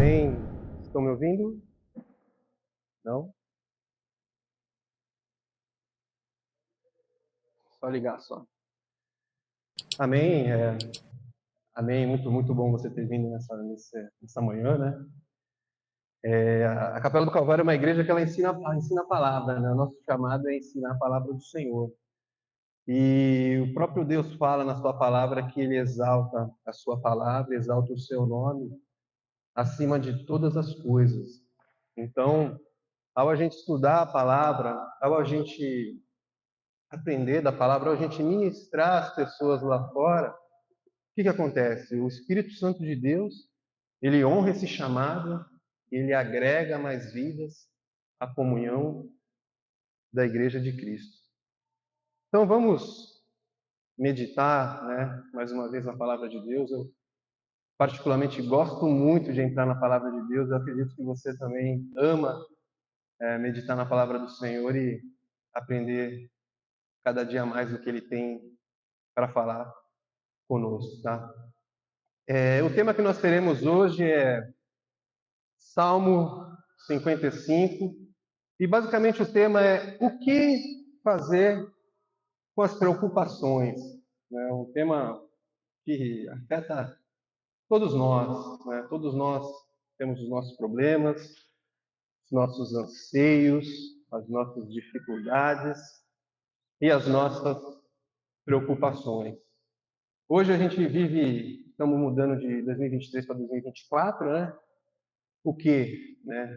Amém? Estão me ouvindo? Não? Só ligar só. Amém? Amém. Muito bom você ter vindo nessa manhã, né? A Capela do Calvário é uma igreja que ela ensina a palavra, né? O nosso chamado é ensinar a palavra do Senhor. E o próprio Deus fala na sua palavra que Ele exalta a sua palavra, exalta o seu nome acima de todas as coisas. Então, ao a gente estudar a palavra, ao a gente aprender da palavra, ao a gente ministrar as pessoas lá fora, o que acontece? O Espírito Santo de Deus, ele honra esse chamado, ele agrega mais vidas à comunhão da Igreja de Cristo. Então vamos meditar, né, mais uma vez na palavra de Deus. Eu particularmente gosto muito de entrar na palavra de Deus. Eu acredito que você também ama meditar na palavra do Senhor e aprender cada dia mais do que Ele tem para falar conosco, tá? O tema que nós teremos hoje é Salmo 55, e basicamente o tema é o que fazer com as preocupações. É um tema que afeta todos nós, né? Todos nós temos os nossos problemas, os nossos anseios, as nossas dificuldades e as nossas preocupações. Hoje a gente vive, estamos mudando de 2023 para 2024, né? O que, né?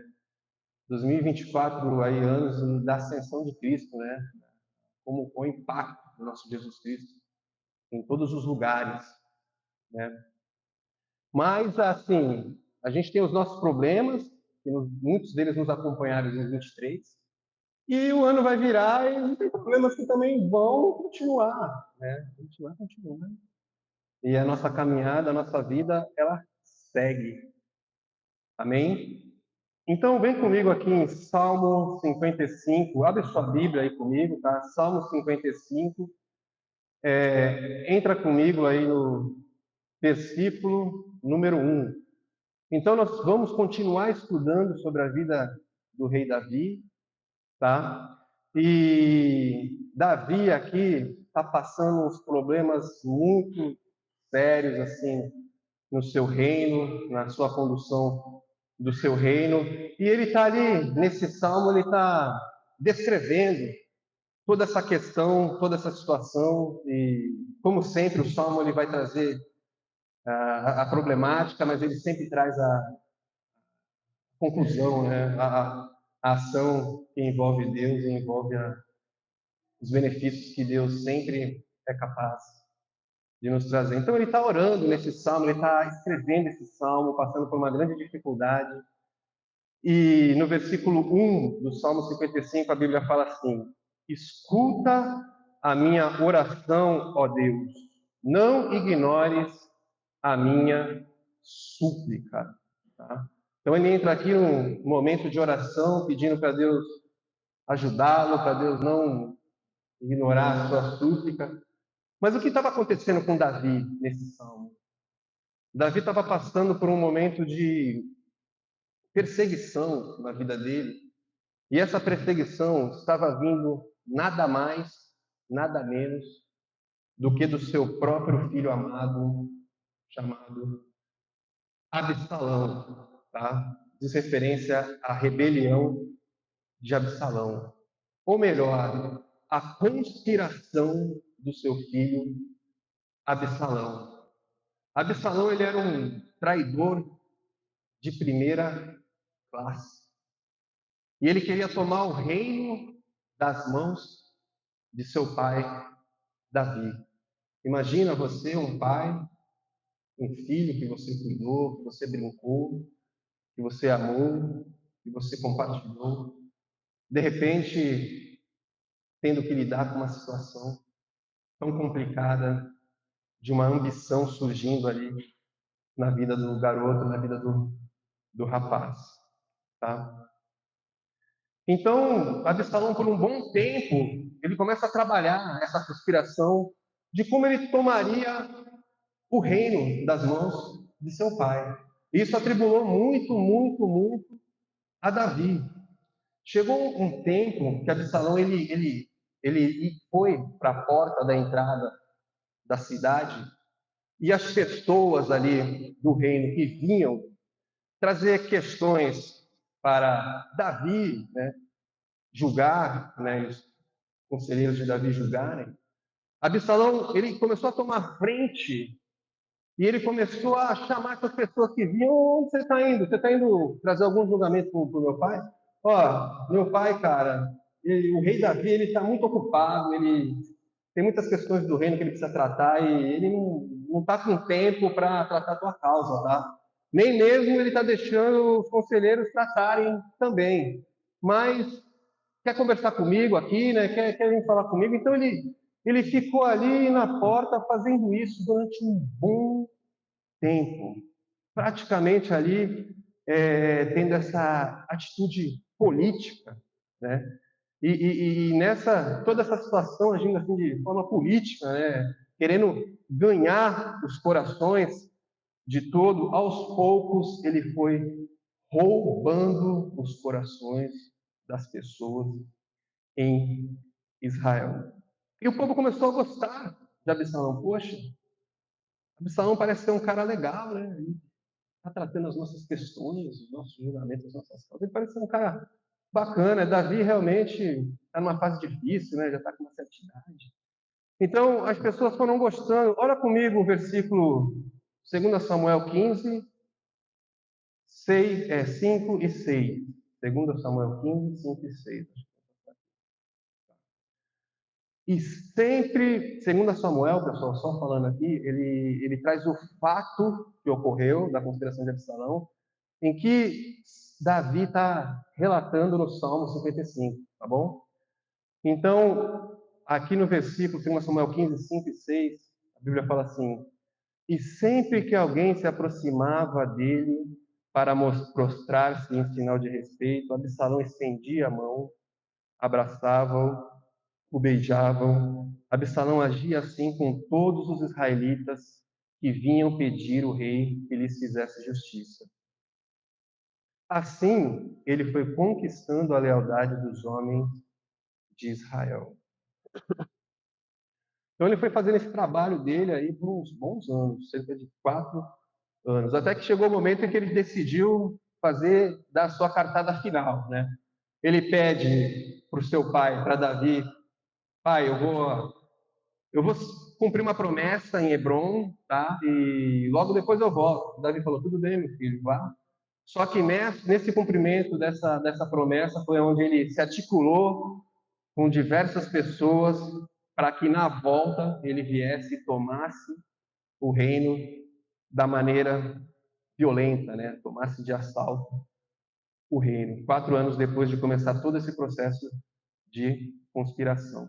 2024 aí, anos da ascensão de Cristo, né? Como o impacto do nosso Jesus Cristo em todos os lugares, né? Mas, assim, a gente tem os nossos problemas, que muitos deles nos acompanharam em 2023, e o ano vai virar e tem problemas que também vão continuar, né? Continua. E a nossa caminhada, a nossa vida, ela segue. Amém? Então, vem comigo aqui em Salmo 55. Abre sua Bíblia aí comigo, tá? Salmo 55. Entra comigo aí no versículo número 1. Então, nós vamos continuar estudando sobre a vida do rei Davi, tá? E Davi aqui está passando uns problemas muito sérios, assim, no seu reino, na sua condução do seu reino. E ele está ali, nesse salmo, ele está descrevendo toda essa questão, toda essa situação. E, como sempre, o salmo ele vai trazer a problemática, mas ele sempre traz a conclusão, né? A ação que envolve Deus e envolve os benefícios que Deus sempre é capaz de nos trazer. Então, ele está orando nesse salmo, ele está escrevendo esse salmo, passando por uma grande dificuldade. E no versículo 1 do Salmo 55, a Bíblia fala assim: escuta a minha oração, ó Deus, não ignores a minha súplica. Tá? Então ele entra aqui num momento de oração, pedindo para Deus ajudá-lo, para Deus não ignorar a sua súplica. Mas o que estava acontecendo com Davi nesse salmo? Davi estava passando por um momento de perseguição na vida dele, e essa perseguição estava vindo nada mais, nada menos do que do seu próprio filho amado, chamado Absalão, tá? Diz referência à rebelião de Absalão, ou melhor, a conspiração do seu filho Absalão. Absalão, ele era um traidor de primeira classe. E ele queria tomar o reino das mãos de seu pai, Davi. Imagina você, um pai, um filho que você cuidou, que você brincou, que você amou, que você compartilhou, de repente tendo que lidar com uma situação tão complicada, de uma ambição surgindo ali na vida do garoto, na vida do rapaz, tá? Então, Absalão, por um bom tempo, ele começa a trabalhar essa conspiração de como ele tomaria o reino das mãos de seu pai. Isso atribulou muito, muito, muito a Davi. Chegou um tempo que Absalão ele foi para a porta da entrada da cidade e as pessoas ali do reino que vinham trazer questões para Davi, né, julgar, né, os conselheiros de Davi julgarem. Absalão ele começou a tomar frente e ele começou a chamar essas pessoas que vinham. Onde você está indo? Você está indo trazer algum julgamento para o meu pai? Ó, meu pai, cara, o rei Davi, ele está muito ocupado, ele tem muitas questões do reino que ele precisa tratar e ele não está com tempo para tratar a tua causa, tá? Nem mesmo ele está deixando os conselheiros tratarem também. Mas quer conversar comigo aqui, né? Quer vir falar comigo? Então ele ficou ali na porta fazendo isso durante um bom tempo, praticamente ali tendo essa atitude política, né? E nessa toda essa situação agindo assim de forma política, né? Querendo ganhar os corações de todo, aos poucos ele foi roubando os corações das pessoas em Israel. E o povo começou a gostar de Absalão. Poxa, Absalão parece ser um cara legal, né? Ele está tratando as nossas questões, os nossos julgamentos, as nossas causas. Ele parece ser um cara bacana. Davi realmente está numa fase difícil, né? Já está com uma certa idade. Então, as pessoas foram gostando. Olha comigo o versículo 2 Samuel 15, 5 e 6. 2 Samuel 15, 5 e 6. E sempre, segundo Samuel, pessoal, só falando aqui, ele traz o fato que ocorreu da conspiração de Absalão, em que Davi está relatando no Salmo 55, tá bom? Então, aqui no versículo 2 Samuel 15, 5 e 6, a Bíblia fala assim: E sempre que alguém se aproximava dele para prostrar-se em sinal de respeito, Absalão estendia a mão, abraçava-o, o beijavam. Absalão agia assim com todos os israelitas que vinham pedir o rei que lhes fizesse justiça. Assim, ele foi conquistando a lealdade dos homens de Israel. Então, ele foi fazendo esse trabalho dele aí por uns bons anos, cerca de 4 anos, até que chegou o momento em que ele decidiu dar sua cartada final, né? Ele pede para o seu pai, para Davi: pai, eu vou cumprir uma promessa em Hebron, tá? E logo depois eu volto. Davi falou: tudo bem, meu filho, vá. Só que nesse cumprimento dessa promessa foi onde ele se articulou com diversas pessoas para que na volta ele viesse e tomasse o reino da maneira violenta, né? Tomasse de assalto o reino. 4 anos depois de começar todo esse processo de conspiração.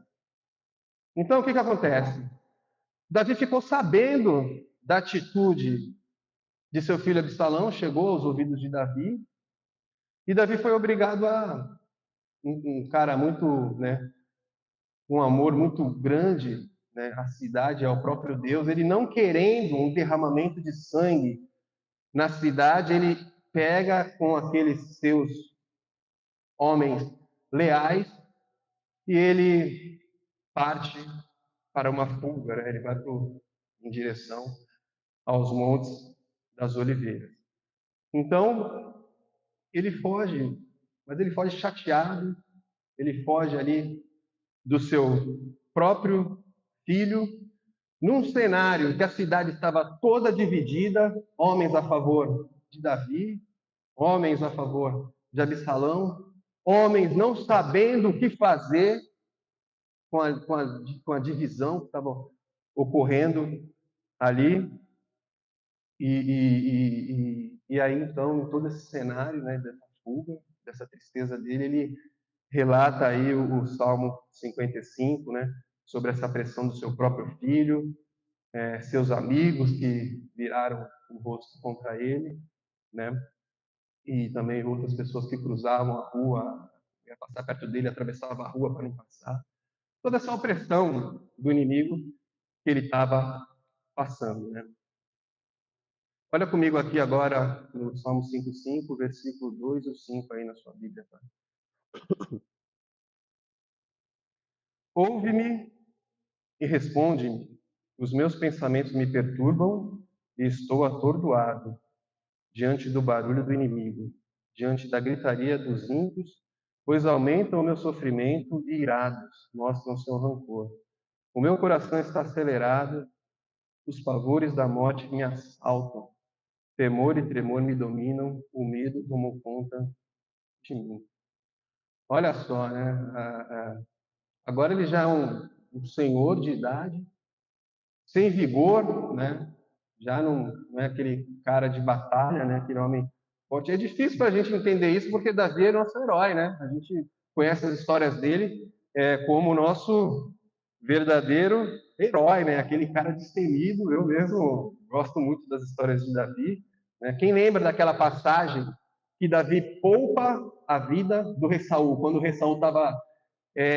Então, o que acontece? Davi ficou sabendo da atitude de seu filho Absalão, chegou aos ouvidos de Davi, e Davi foi obrigado a um cara muito, né, um amor muito grande, né, à cidade, ao próprio Deus, ele não querendo um derramamento de sangue na cidade, ele pega com aqueles seus homens leais e ele parte para uma fuga, né? Ele vai em direção aos montes das oliveiras. Então, ele foge, mas ele foge chateado, ele foge ali do seu próprio filho, num cenário que a cidade estava toda dividida, homens a favor de Davi, homens a favor de Absalão, homens não sabendo o que fazer com a divisão que estava ocorrendo ali. E aí, então, em todo esse cenário, né, dessa fuga, dessa tristeza dele, ele relata aí o Salmo 55, né, sobre essa pressão do seu próprio filho, seus amigos que viraram o rosto contra ele, né, e também outras pessoas que cruzavam a rua, ia passar perto dele, atravessava a rua para não passar. Toda essa opressão do inimigo que ele estava passando, né. Olha comigo aqui agora no Salmo 5:5, versículo 2 e 5 aí na sua Bíblia. Tá? Ouve-me e responde-me. Os meus pensamentos me perturbam e estou atordoado diante do barulho do inimigo, diante da gritaria dos ímpios, pois aumentam o meu sofrimento e irados mostram seu rancor. O meu coração está acelerado, os pavores da morte me assaltam. Temor e tremor me dominam, o medo tomou conta de mim. Olha só, né? Agora ele já é um senhor de idade, sem vigor, né? Já não é aquele cara de batalha, né? Aquele homem forte. É difícil para a gente entender isso porque Davi é nosso herói, né? A gente conhece as histórias dele como o nosso verdadeiro herói, né? Aquele cara destemido. Eu mesmo gosto muito das histórias de Davi. Né? Quem lembra daquela passagem que Davi poupa a vida do rei Saul, quando o rei Saul estava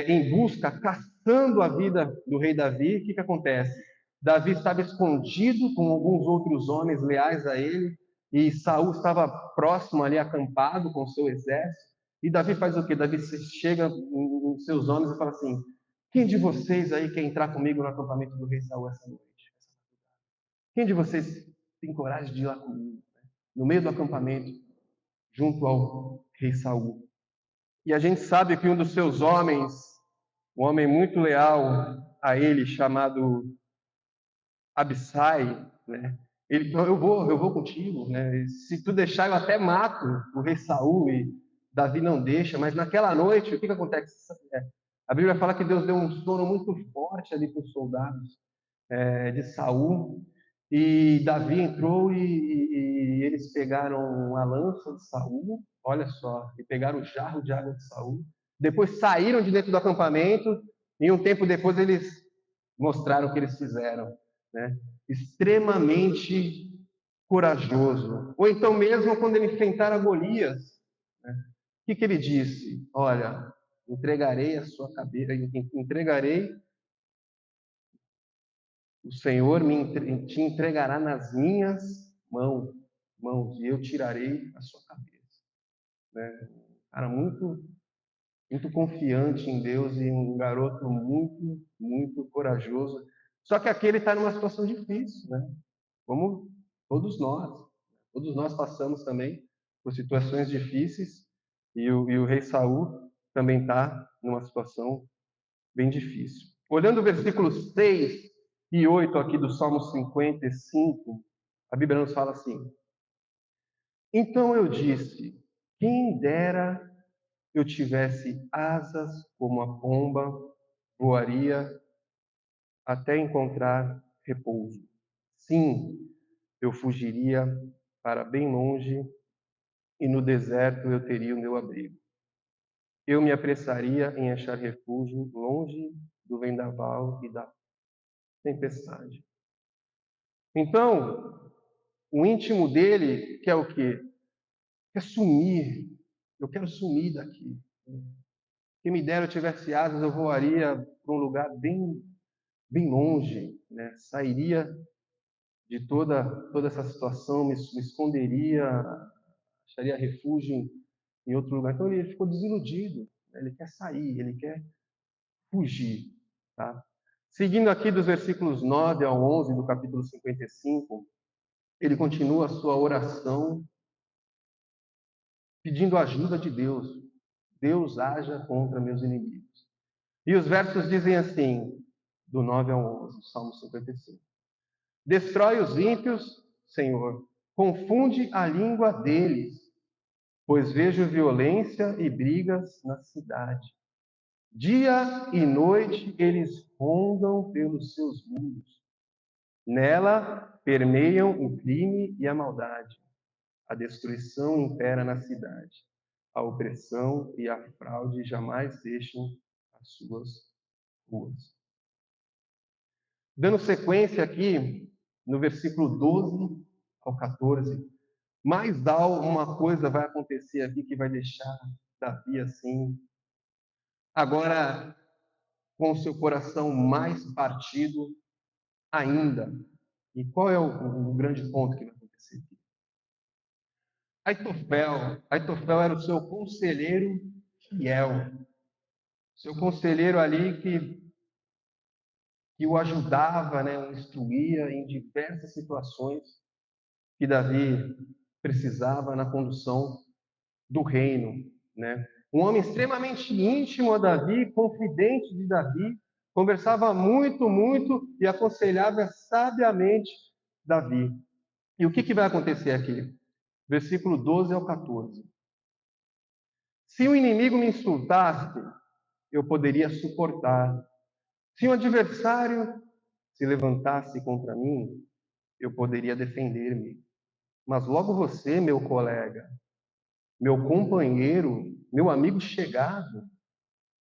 em busca, caçando a vida do rei Davi, o que, que acontece? Davi estava escondido com alguns outros homens leais a ele, e Saul estava próximo ali, acampado com seu exército. E Davi faz o quê? Davi chega em seus homens e fala assim: quem de vocês aí quer entrar comigo no acampamento do rei Saul essa noite? Quem de vocês tem coragem de ir lá comigo? No meio do acampamento, junto ao rei Saul. E a gente sabe que um dos seus homens, um homem muito leal a ele, chamado Abissai, né? Ele falou: eu vou contigo, né? Se tu deixar, eu até mato o rei Saul. E Davi não deixa. Mas naquela noite, o que acontece? A Bíblia fala que Deus deu um sono muito forte ali para os soldados de Saul. E Davi entrou e eles pegaram a lança de Saul, olha só, e pegaram o jarro de água de Saul. Depois saíram de dentro do acampamento e um tempo depois eles mostraram o que eles fizeram, né? Extremamente corajoso. Ou então mesmo quando ele enfrentara Golias, né? O que ele disse? Olha, entregarei a sua cabeça, entregarei, o Senhor te entregará nas minhas mãos, e eu tirarei a sua cabeça. Né? Cara, muito confiante em Deus e um garoto muito corajoso. Só que aqui ele está numa situação difícil, né? Como todos nós. Todos nós passamos também por situações difíceis e o rei Saul também está numa situação bem difícil. Olhando o versículos 6 e 8 aqui do Salmo 55, a Bíblia nos fala assim: então eu disse, quem dera eu tivesse asas como a pomba, voaria até encontrar repouso. Sim, eu fugiria para bem longe e no deserto eu teria o meu abrigo. Eu me apressaria em achar refúgio longe do vendaval e da tempestade. Então, o íntimo dele quer o quê? Quer sumir. Eu quero sumir daqui. Quem me dera eu tivesse asas, eu voaria para um lugar bem longe, né? Sairia de toda essa situação, me esconderia, acharia refúgio em outro lugar. Então ele ficou desiludido, né? Ele quer sair, ele quer fugir. Tá? Seguindo aqui dos versículos 9 ao 11 do capítulo 55, ele continua a sua oração pedindo ajuda de Deus. Deus haja contra meus inimigos. E os versos dizem assim, do 9 ao 11, Salmo 55. Destrói os ímpios, Senhor, confunde a língua deles, pois vejo violência e brigas na cidade. Dia e noite eles rondam pelos seus muros. Nela permeiam o crime e a maldade. A destruição impera na cidade. A opressão e a fraude jamais deixam as suas ruas. Dando sequência aqui, no versículo 12 ao 14, mais uma coisa vai acontecer aqui que vai deixar Davi assim, agora com o seu coração mais partido ainda. E qual é o grande ponto que vai acontecer? seguir. Aitofel era o seu conselheiro fiel, seu conselheiro ali que o ajudava, né, o instruía em diversas situações que Davi precisava na condução do reino, né? Um homem extremamente íntimo a Davi, confidente de Davi, conversava muito e aconselhava sabiamente Davi. E o que vai acontecer aqui? Versículo 12 ao 14. Se o inimigo me insultasse, eu poderia suportar. Se um adversário se levantasse contra mim, eu poderia defender-me. Mas logo você, meu colega, meu companheiro, meu amigo chegado,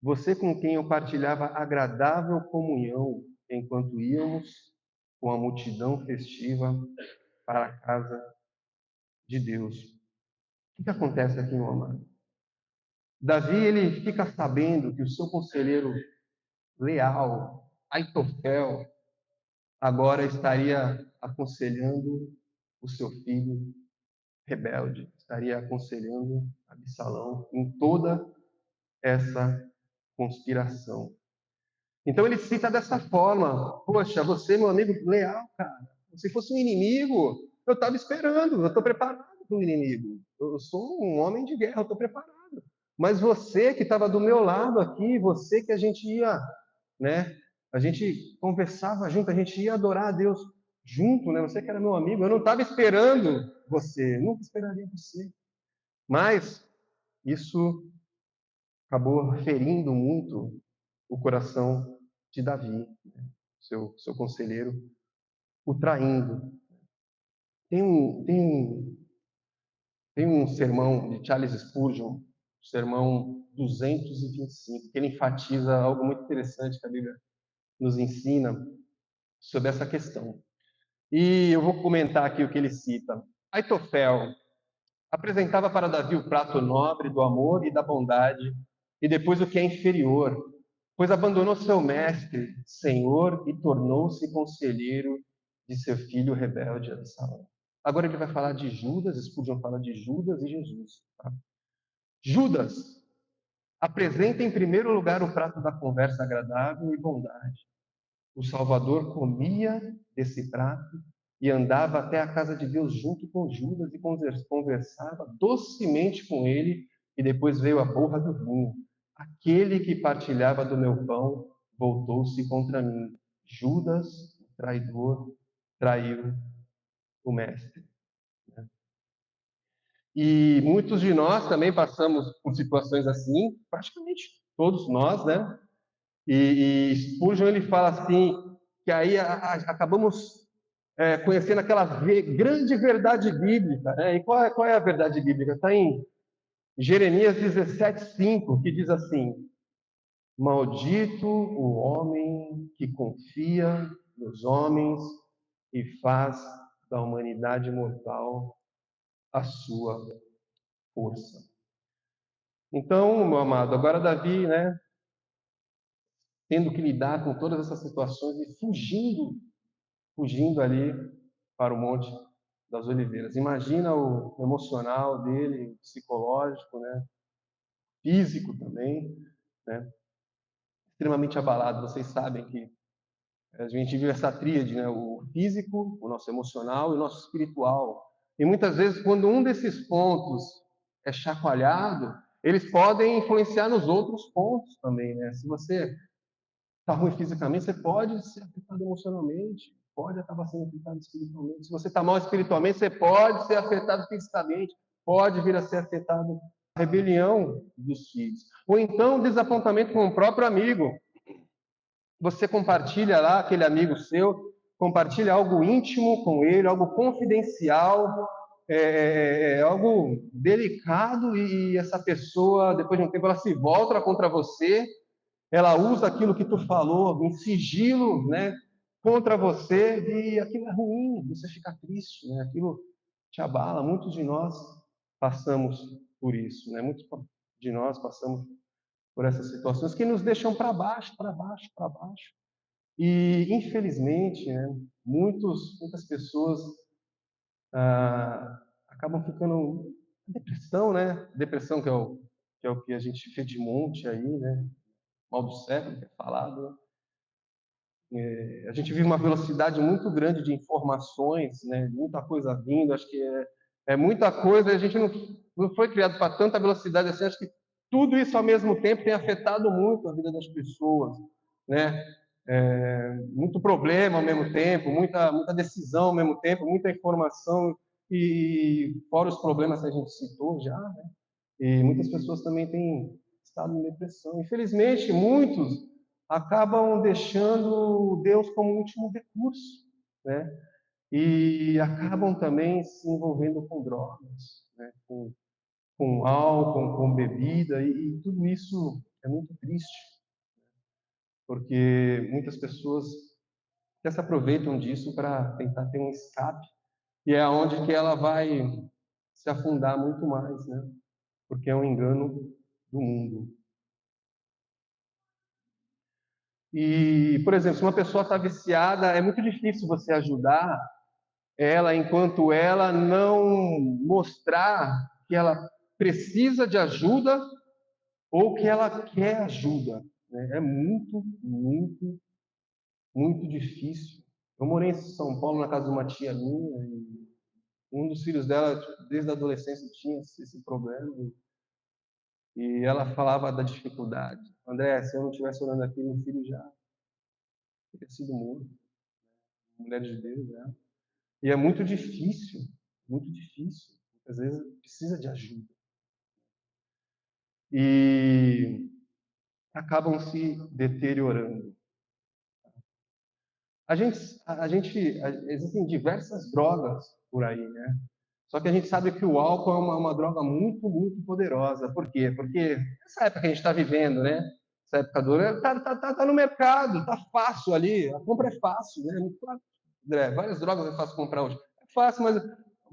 você com quem eu partilhava agradável comunhão enquanto íamos com a multidão festiva para a casa de Deus. O que acontece aqui, meu amado? Davi, ele fica sabendo que o seu conselheiro leal, Aitofel, agora estaria aconselhando o seu filho rebelde, estaria aconselhando Absalão em toda essa conspiração. Então ele cita dessa forma: poxa, você, meu amigo leal, cara, se fosse um inimigo, eu estava esperando, eu estou preparado para o inimigo. Eu sou um homem de guerra, eu estou preparado. Mas você que estava do meu lado aqui, você que a gente ia, né? A gente conversava junto, a gente ia adorar a Deus junto, né? Você que era meu amigo, eu não estava esperando você, nunca esperaria você. Mas isso acabou ferindo muito o coração de Davi, né? seu conselheiro, o traindo. Tem um sermão de Charles Spurgeon, sermão 225, que ele enfatiza algo muito interessante que a Bíblia nos ensina sobre essa questão. E eu vou comentar aqui o que ele cita. Aitofel apresentava para Davi o prato nobre do amor e da bondade, e depois o que é inferior, pois abandonou seu mestre, senhor, e tornou-se conselheiro de seu filho rebelde Absalão. Agora ele vai falar de Judas, Spurgeon fala de Judas e Jesus. Tá? Judas apresenta em primeiro lugar o prato da conversa agradável e bondade. O Salvador comia desse prato e andava até a casa de Deus junto com Judas e conversava docemente com ele, e depois veio a borra do vinho. Aquele que partilhava do meu pão voltou-se contra mim. Judas, o traidor, traiu o mestre. E muitos de nós também passamos por situações assim, praticamente todos nós, né? E Spurgeon ele fala assim, que aí acabamos conhecendo aquela grande verdade bíblica. Né? E qual é a verdade bíblica? Está em Jeremias 17:5, que diz assim: maldito o homem que confia nos homens e faz da humanidade mortal a sua força. Então, meu amado, agora Davi, né, tendo que lidar com todas essas situações e fugindo ali para o Monte das Oliveiras. Imagina o emocional dele, o psicológico, né, físico também, né, extremamente abalado. Vocês sabem que a gente vive essa tríade, né, o físico, o nosso emocional e o nosso espiritual. E muitas vezes, quando um desses pontos é chacoalhado, eles podem influenciar nos outros pontos também, né? Se você está ruim fisicamente, você pode ser afetado emocionalmente, pode acabar sendo afetado espiritualmente. Se você está mal espiritualmente, você pode ser afetado fisicamente, pode vir a ser afetado a rebelião dos filhos. Ou então, desapontamento com o próprio amigo. Você compartilha lá, aquele amigo seu, compartilha algo íntimo com ele, algo confidencial, algo delicado, e essa pessoa, depois de um tempo, ela se volta contra você, ela usa aquilo que tu falou em sigilo, né, contra você, e aquilo é ruim, você fica triste, né, aquilo te abala. Muitos de nós passamos por isso, né, muitos de nós passamos por essas situações que nos deixam para baixo, para baixo, para baixo. E, infelizmente, né, muitas pessoas acabam ficando depressão, né? Depressão que é o que a gente vê de monte aí, né? Mal do século, que é falado. A gente vive uma velocidade muito grande de informações, né? Muita coisa vindo, acho que é muita coisa, a gente não foi criado para tanta velocidade assim, acho que tudo isso ao mesmo tempo tem afetado muito a vida das pessoas, né? Muito problema ao mesmo tempo, muita decisão ao mesmo tempo, muita informação, e fora os problemas que a gente citou já, né? E muitas pessoas também têm estado em depressão. Infelizmente, muitos acabam deixando Deus como último recurso, né? E acabam também se envolvendo com drogas, né? Com álcool, com bebida, e tudo isso é muito triste, porque muitas pessoas já se aproveitam disso para tentar ter um escape, e é onde que ela vai se afundar muito mais, né? Porque é um engano do mundo. E, por exemplo, se uma pessoa está viciada, é muito difícil você ajudar ela enquanto ela não mostrar que ela precisa de ajuda ou que ela quer ajuda, né? É muito, muito, muito difícil. Eu morei em São Paulo, na casa de uma tia minha, e um dos filhos dela, desde a adolescência, tinha esse problema. E ela falava da dificuldade. André, se eu não estivesse orando aqui, meu filho já teria sido morto. Mulher de Deus, né? E é muito difícil, muito difícil. Às vezes precisa de ajuda. E acabam se deteriorando. Existem diversas drogas por aí, né? Só que a gente sabe que o álcool é uma droga muito, muito poderosa. Por quê? Porque essa época que a gente está vivendo, né? Essa época dura, tá no mercado, tá fácil ali, a compra é fácil, né? Muito fácil. André, várias drogas é fácil comprar hoje. É fácil,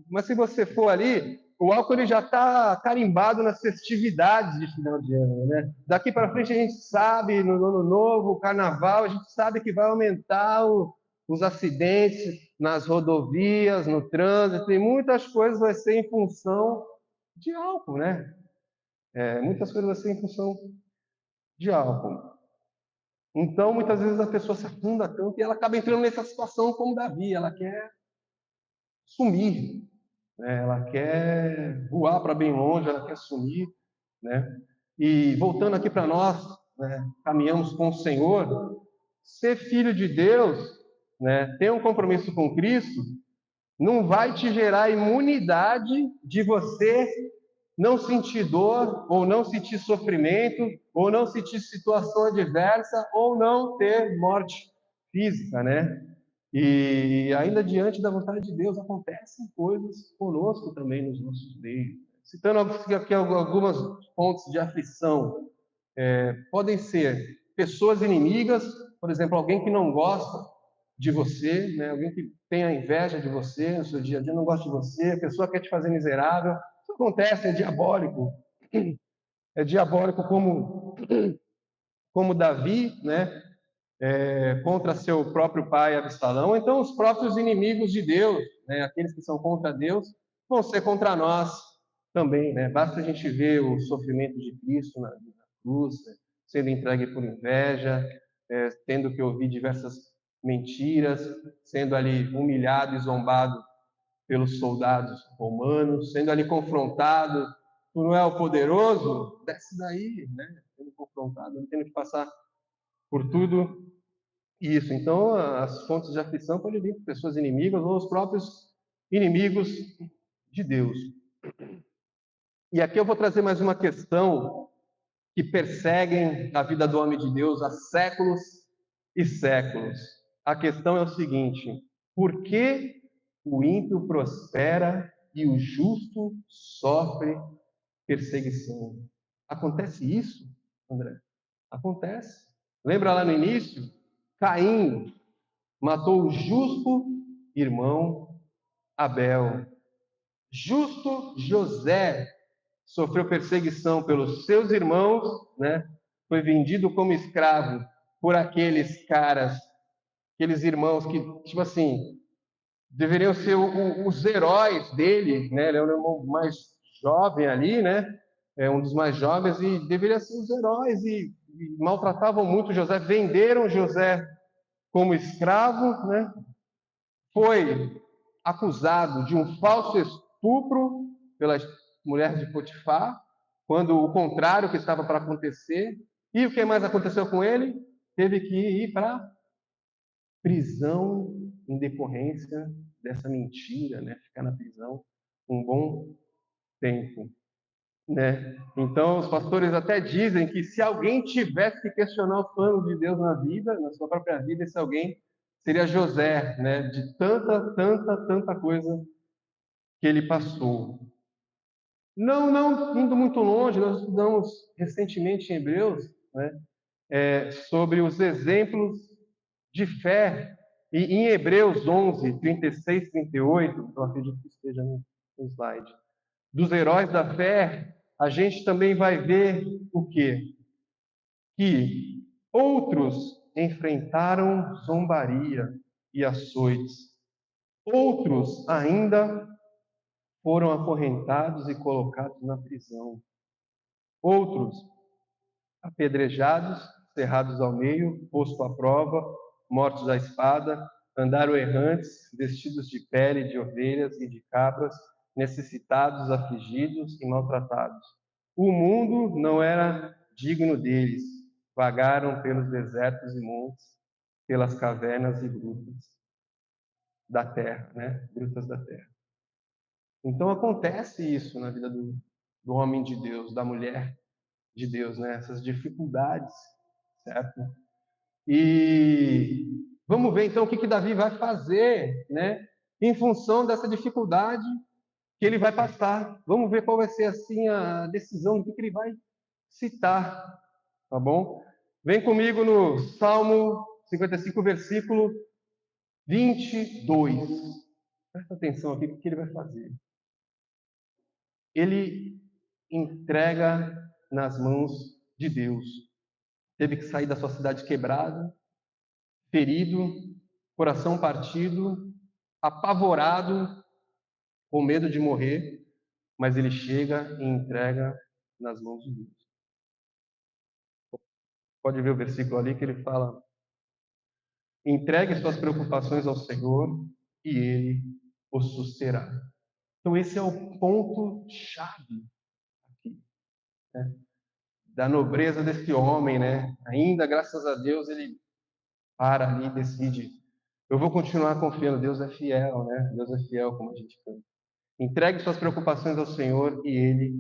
mas se você for ali, o álcool ele já está carimbado nas festividades de final de ano, né? Daqui para frente a gente sabe, no ano novo, carnaval, a gente sabe que vai aumentar os acidentes nas rodovias, no trânsito, e muitas coisas vai ser em função de álcool, né? Muitas coisas vai ser em função de álcool. Então, muitas vezes a pessoa se afunda tanto e ela acaba entrando nessa situação como Davi, ela quer sumir, né? Ela quer voar para bem longe, ela quer sumir, né? E voltando aqui para nós, né, caminhamos com o Senhor, ser filho de Deus, né, ter um compromisso com Cristo, não vai te gerar imunidade de você não sentir dor, ou não sentir sofrimento, ou não sentir situação adversa, ou não ter morte física, né? E ainda diante da vontade de Deus acontecem coisas conosco também nos nossos meios. Citando aqui algumas fontes de aflição, podem ser pessoas inimigas, por exemplo, alguém que não gosta de você, né? Alguém que tenha inveja de você no seu dia a dia, não gosta de você, a pessoa quer te fazer miserável. Isso acontece, é diabólico. É diabólico como Davi, né? Contra seu próprio pai Absalão. Então, os próprios inimigos de Deus, né? Aqueles que são contra Deus, vão ser contra nós também, né? Basta a gente ver o sofrimento de Cristo na cruz, né? Sendo entregue por inveja, tendo que ouvir diversas mentiras, sendo ali humilhado e zombado pelos soldados romanos, sendo ali confrontado. Tu não é o poderoso? Desce daí, né? Sendo confrontado, tendo que passar por tudo isso. Então, as fontes de aflição podem vir de pessoas inimigas ou os próprios inimigos de Deus. E aqui eu vou trazer mais uma questão que perseguem a vida do homem de Deus há séculos e séculos. A questão é o seguinte: por que o ímpio prospera e o justo sofre perseguição? Acontece isso, André? Acontece. Lembra lá no início? Caim matou o justo irmão Abel. Justo José sofreu perseguição pelos seus irmãos, né? Foi vendido como escravo por aqueles caras, aqueles irmãos que, tipo assim, deveriam ser os heróis dele, né? Ele é o irmão mais jovem ali, né? É um dos mais jovens e deveria ser os heróis e maltratavam muito José, venderam José como escravo, né? Foi acusado de um falso estupro pela mulher de Potifar, quando o contrário que estava para acontecer. E o que mais aconteceu com ele? Teve que ir para prisão em decorrência dessa mentira, né? Ficar na prisão um bom tempo, né? Então, os pastores até dizem que se alguém tivesse que questionar os planos de Deus na vida, na sua própria vida, esse alguém seria José, né? De tanta coisa que ele passou. Não indo muito longe, nós estudamos recentemente em Hebreus, né? Sobre os exemplos de fé. E em Hebreus 11, 36, 38, eu acredito que esteja no slide, dos heróis da fé, a gente também vai ver o quê? Que outros enfrentaram zombaria e açoites. Outros ainda foram acorrentados e colocados na prisão. Outros apedrejados, cerrados ao meio, posto à prova, mortos à espada, andaram errantes, vestidos de pele de ovelhas e de cabras, necessitados, afligidos e maltratados. O mundo não era digno deles, vagaram pelos desertos e montes, pelas cavernas e grutas da terra, né? Grutas da terra. Então acontece isso na vida do homem de Deus, da mulher de Deus, né? Essas dificuldades, certo? E vamos ver então o que Davi vai fazer, né? Em função dessa dificuldade que ele vai passar. Vamos ver qual vai ser assim a decisão, o que ele vai citar, tá bom? Vem comigo no Salmo 55, versículo 22. Presta atenção aqui o que ele vai fazer. Ele entrega nas mãos de Deus. Teve que sair da sua cidade quebrada, ferido, coração partido, apavorado, com medo de morrer, mas ele chega e entrega nas mãos de Deus. Pode ver o versículo ali que ele fala: entregue suas preocupações ao Senhor e ele os susterá. Então esse é o ponto chave aqui, né? Da nobreza desse homem, né? Ainda, graças a Deus, ele para ali e decide: eu vou continuar confiando, Deus é fiel, né? Deus é fiel, como a gente canta. Entregue suas preocupações ao Senhor e Ele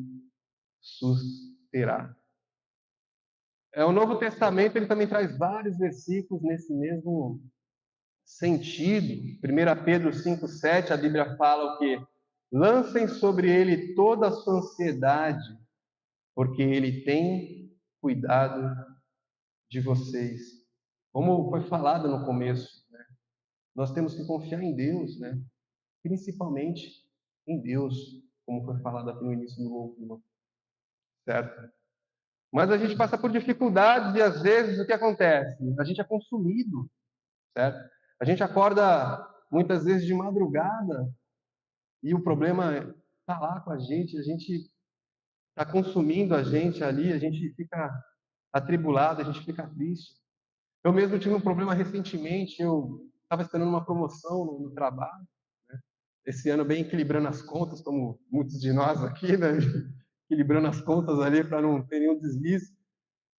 susterá. O Novo Testamento ele também traz vários versículos nesse mesmo sentido. 1 Pedro 5,7, a Bíblia fala o quê? Lancem sobre Ele toda a sua ansiedade, porque Ele tem cuidado de vocês. Como foi falado no começo, né? Nós temos que confiar em Deus, né? Principalmente em Deus, como foi falado aqui no início do louvor, certo? Mas a gente passa por dificuldades e às vezes o que acontece? A gente é consumido, certo? A gente acorda muitas vezes de madrugada e o problema está lá com a gente está consumindo a gente ali, a gente fica atribulado, a gente fica triste. Eu mesmo tive um problema recentemente, eu estava esperando uma promoção no trabalho, né? Esse ano bem equilibrando as contas, como muitos de nós aqui, né? Equilibrando as contas ali para não ter nenhum deslize.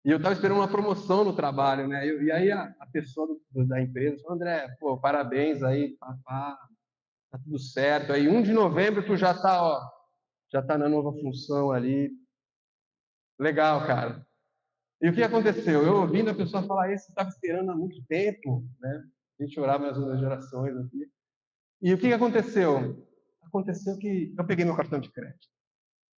E eu estava esperando uma promoção no trabalho, né? E aí a pessoa da empresa falou: André, pô, parabéns aí, papá, tá tudo certo. Aí 1 de novembro tu já tá, ó, já tá na nova função ali. Legal, cara. E o que aconteceu? Eu ouvindo a pessoa falar isso, estava esperando há muito tempo, né? A gente orava nas outras gerações aqui. E o que aconteceu? Aconteceu que eu peguei meu cartão de crédito,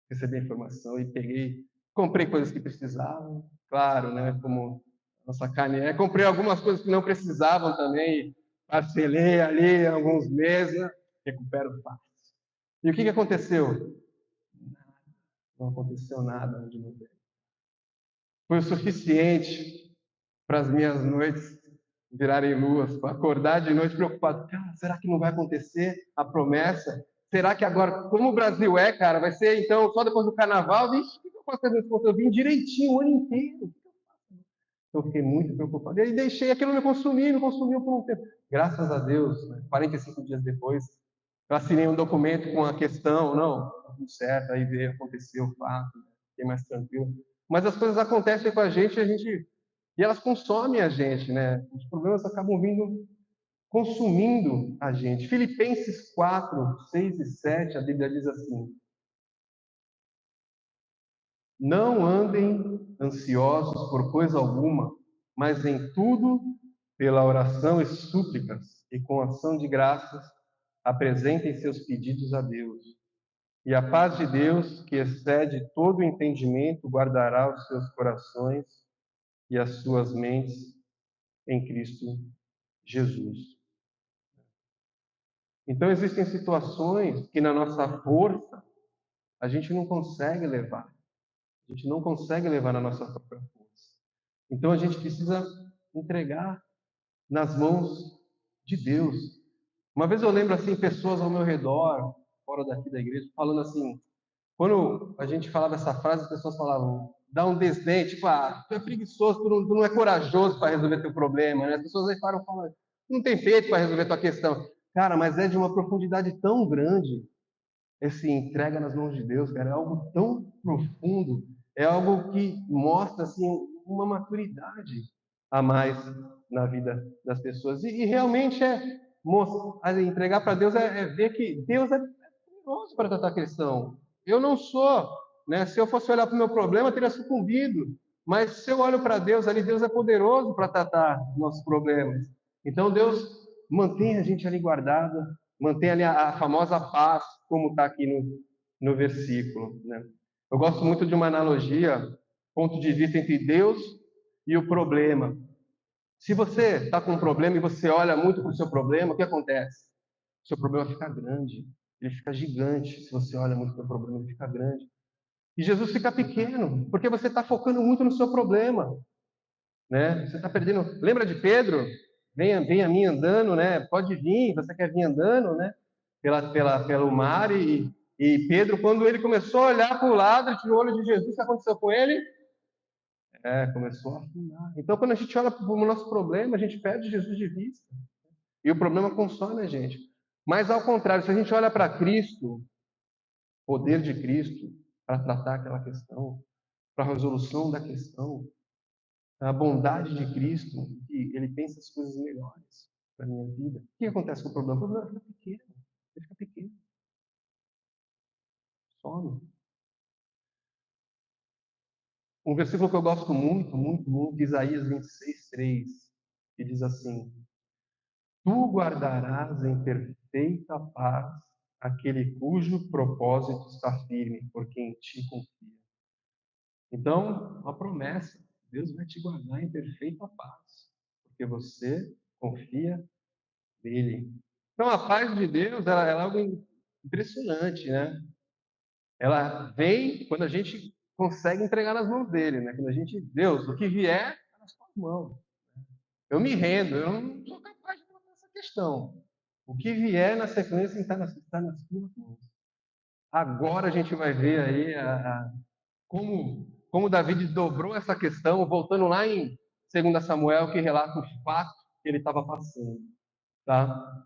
recebi a informação e peguei, comprei coisas que precisavam, claro, né? Como nossa carne é. Comprei algumas coisas que não precisavam também, parcelei ali alguns meses, né? Recupero fácil. E o que aconteceu? Não aconteceu nada de novo. Foi o suficiente para as minhas noites virarem luas, para acordar de noite preocupado. Cara, será que não vai acontecer a promessa? Será que agora, como o Brasil é, cara, vai ser então só depois do carnaval? Vixe, o que eu faço fazer isso? Eu vim direitinho o ano inteiro. Eu fiquei muito preocupado. E aí deixei aquilo me consumiu por um tempo. Graças a Deus, né, 45 dias depois, eu assinei um documento com a questão, não, tá tudo certo, aí veio, aconteceu o fato, né, fiquei mais tranquilo. Mas as coisas acontecem com a gente, e elas consomem a gente, né? Os problemas acabam vindo consumindo a gente. Filipenses 4, 6 e 7, a Bíblia diz assim: não andem ansiosos por coisa alguma, mas em tudo, pela oração e súplicas, e com ação de graças, apresentem seus pedidos a Deus. E a paz de Deus, que excede todo o entendimento, guardará os seus corações e as suas mentes em Cristo Jesus. Então, existem situações que, na nossa força, a gente não consegue levar. A gente não consegue levar na nossa própria força. Então, a gente precisa entregar nas mãos de Deus. Uma vez eu lembro, assim, pessoas ao meu redor, fora daqui da igreja, falando assim, quando a gente falava essa frase, as pessoas falavam, dá um desdém, tipo, tu é preguiçoso, tu não é corajoso para resolver teu problema, né? As pessoas aí falam, tu não tem peito para resolver tua questão. Cara, mas é de uma profundidade tão grande esse entrega nas mãos de Deus, cara, é algo tão profundo, é algo que mostra assim uma maturidade a mais na vida das pessoas. E realmente entregar para Deus é ver que Deus é poderoso para tratar a questão. Eu não sou, né? Se eu fosse olhar para o meu problema, eu teria sucumbido. Mas se eu olho para Deus ali, Deus é poderoso para tratar nossos problemas. Então Deus mantém a gente ali guardado, mantém ali a famosa paz, como está aqui no versículo. Né? Eu gosto muito de uma analogia, ponto de vista entre Deus e o problema. Se você está com um problema e você olha muito para o seu problema, o que acontece? O seu problema fica grande, ele fica gigante. Se você olha muito para o problema, ele fica grande. E Jesus fica pequeno, porque você está focando muito no seu problema. Né? Você está perdendo. Lembra de Pedro? Venha a mim andando, né? Pode vir, você quer vir andando, né? Pelo mar. E Pedro, quando ele começou a olhar para o lado, ele tirou o olho de Jesus, o que aconteceu com ele? Começou a afundar. Então, quando a gente olha para o nosso problema, a gente perde Jesus de vista. E o problema consome a gente. Mas, ao contrário, se a gente olha para Cristo, o poder de Cristo, para tratar aquela questão, para a resolução da questão, a bondade de Cristo, que ele pensa as coisas melhores para a minha vida. O que acontece com o problema? O problema fica pequeno. Ele fica pequeno. Some. Um versículo que eu gosto muito, muito, muito, Isaías 26, 3, que diz assim: tu guardarás em perfeita paz aquele cujo propósito está firme, porque em ti confia. Então, uma promessa: Deus vai te guardar em perfeita paz, porque você confia nele. Então, a paz de Deus, ela é algo impressionante, né? Ela vem quando a gente consegue entregar nas mãos dele, né? Quando a gente, Deus, o que vier, está nas tuas mãos. Eu me rendo, eu não sou capaz de tratar essa questão. O que vier na sequência está nas tuas mãos. Agora a gente vai ver aí como Davi dobrou essa questão, voltando lá em 2 Samuel, que relata o fato que ele estava passando. Tá?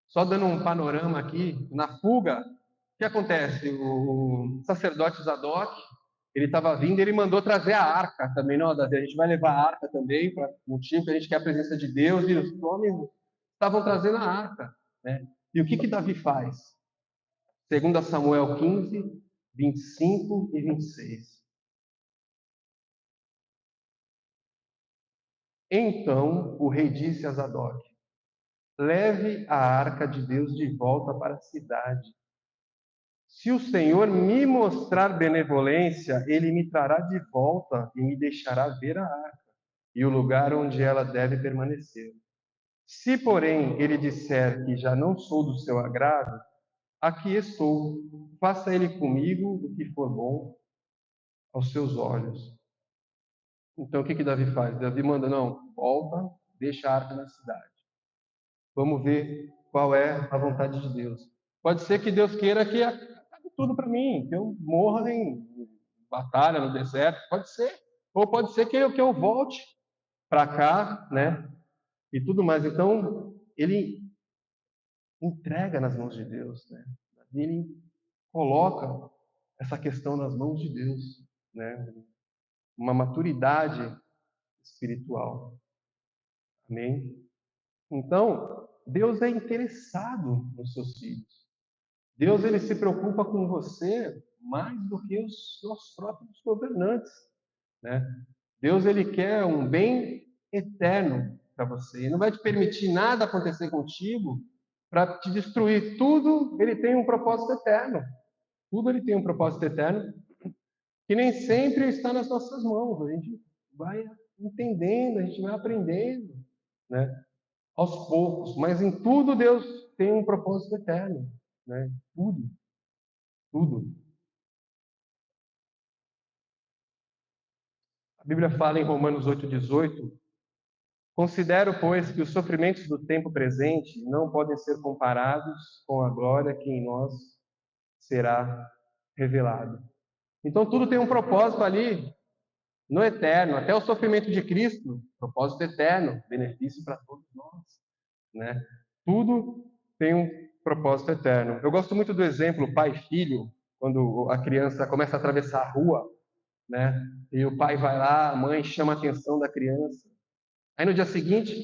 Só dando um panorama aqui, na fuga, o que acontece? O sacerdote Zadok, ele estava vindo, ele mandou trazer a arca também, não, Davi, a gente vai levar a arca também, para o motivo que a gente quer a presença de Deus, e os homens estavam trazendo a arca. Né? E o que Davi faz? 2 Samuel 15, 25 e 26. Então o rei disse a Zadok: leve a arca de Deus de volta para a cidade. Se o Senhor me mostrar benevolência, ele me trará de volta e me deixará ver a arca e o lugar onde ela deve permanecer. Se, porém, ele disser que já não sou do seu agrado, aqui estou, faça ele comigo o que for bom aos seus olhos. Então, o que Davi faz? Davi manda, não, volta, deixa a arca na cidade. Vamos ver qual é a vontade de Deus. Pode ser que Deus queira que acabe tudo para mim, que eu morra em batalha no deserto, pode ser. Ou pode ser que eu volte para cá, né? E tudo mais. Então, ele entrega nas mãos de Deus, né? Ele coloca essa questão nas mãos de Deus, né? Uma maturidade espiritual. Amém? Então, Deus é interessado nos seus filhos. Deus ele se preocupa com você mais do que os nossos próprios governantes, né? Deus ele quer um bem eterno para você. Ele não vai te permitir nada acontecer contigo para te destruir. Tudo ele tem um propósito eterno. Tudo ele tem um propósito eterno que nem sempre está nas nossas mãos. A gente vai entendendo, a gente vai aprendendo, né? Aos poucos. Mas em tudo Deus tem um propósito eterno, né? Tudo, tudo. A Bíblia fala em Romanos 8,18: considero, pois, que os sofrimentos do tempo presente não podem ser comparados com a glória que em nós será revelada. Então tudo tem um propósito ali, no eterno, até o sofrimento de Cristo, propósito eterno, benefício para todos nós, né? Tudo tem um propósito eterno. Eu gosto muito do exemplo pai e filho, quando a criança começa a atravessar a rua, né? E o pai vai lá, a mãe chama a atenção da criança. Aí no dia seguinte,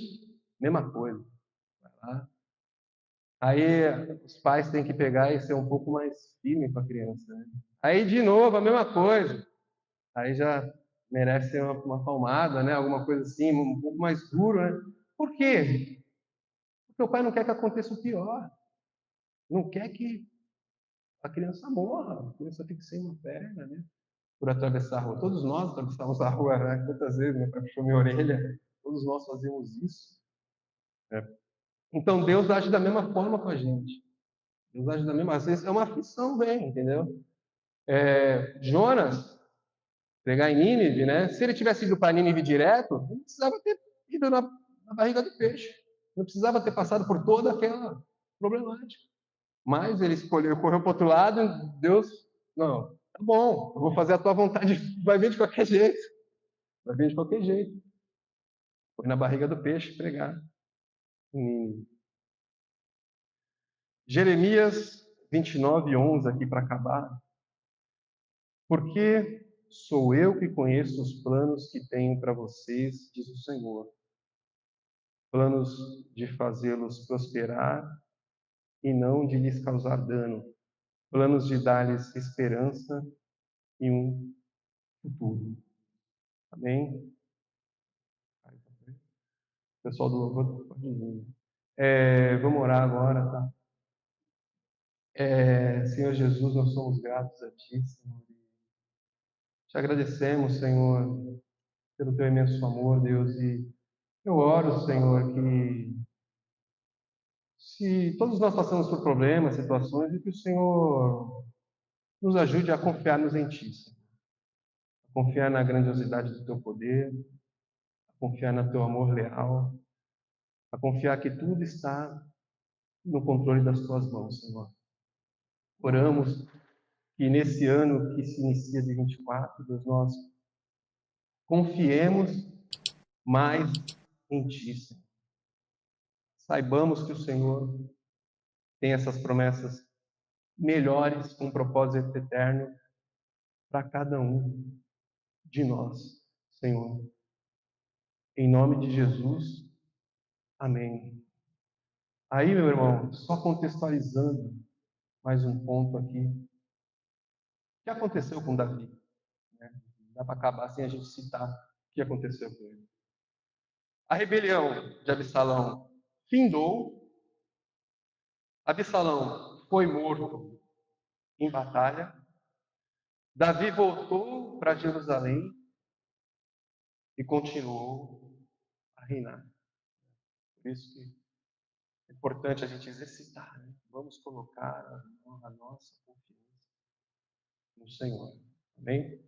mesma coisa. Vai lá. Aí os pais têm que pegar e ser um pouco mais firme com a criança, né? Aí de novo a mesma coisa. Aí já merece uma palmada, né? Alguma coisa assim, um pouco mais duro, né? Por quê? Porque o pai não quer que aconteça o pior. Não quer que a criança morra, a criança fique sem uma perna, né? Por atravessar a rua. Todos nós atravessamos a rua, né? Quantas vezes, né? Para puxar minha orelha. Todos nós fazemos isso, né? Então Deus age da mesma forma com a gente. Deus age da mesma. Às vezes é uma aflição, vem, entendeu? Jonas, pregar em Nínive, né? Se ele tivesse ido para Nínive direto, ele não precisava ter ido na barriga do peixe. Não precisava ter passado por toda aquela problemática. Mas ele escolheu, correu para o outro lado, Deus, não, tá bom, eu vou fazer a tua vontade, vai vir de qualquer jeito. Vai vir de qualquer jeito. Foi na barriga do peixe pregar em Nínive. Jeremias 29:11, aqui para acabar. Porque sou eu que conheço os planos que tenho para vocês, diz o Senhor. Planos de fazê-los prosperar e não de lhes causar dano. Planos de dar-lhes esperança e um futuro. Amém? Pessoal do louvor, pode vir. Vamos orar agora, tá? Senhor Jesus, nós somos gratos a Ti, Senhor. Te agradecemos, Senhor, pelo Teu imenso amor, Deus, e eu oro, Senhor, que se todos nós passamos por problemas, situações, e que o Senhor nos ajude a confiarmos em Ti, Senhor. A confiar na grandiosidade do Teu poder, a confiar no Teu amor leal, a confiar que tudo está no controle das Tuas mãos, Senhor. Oramos que nesse ano que se inicia de 24, Deus, nós confiemos mais em Ti, Senhor. Saibamos que o Senhor tem essas promessas melhores, com um propósito eterno para cada um de nós, Senhor. Em nome de Jesus, amém. Aí, meu irmão, só contextualizando mais um ponto aqui. O que aconteceu com Davi? Né? Dá para acabar sem a gente citar o que aconteceu com ele. A rebelião de Absalão findou. Absalão foi morto em batalha. Davi voltou para Jerusalém e continuou a reinar. Por isso que é importante a gente exercitar, né? Vamos colocar a nossa confiança no Senhor. Amém?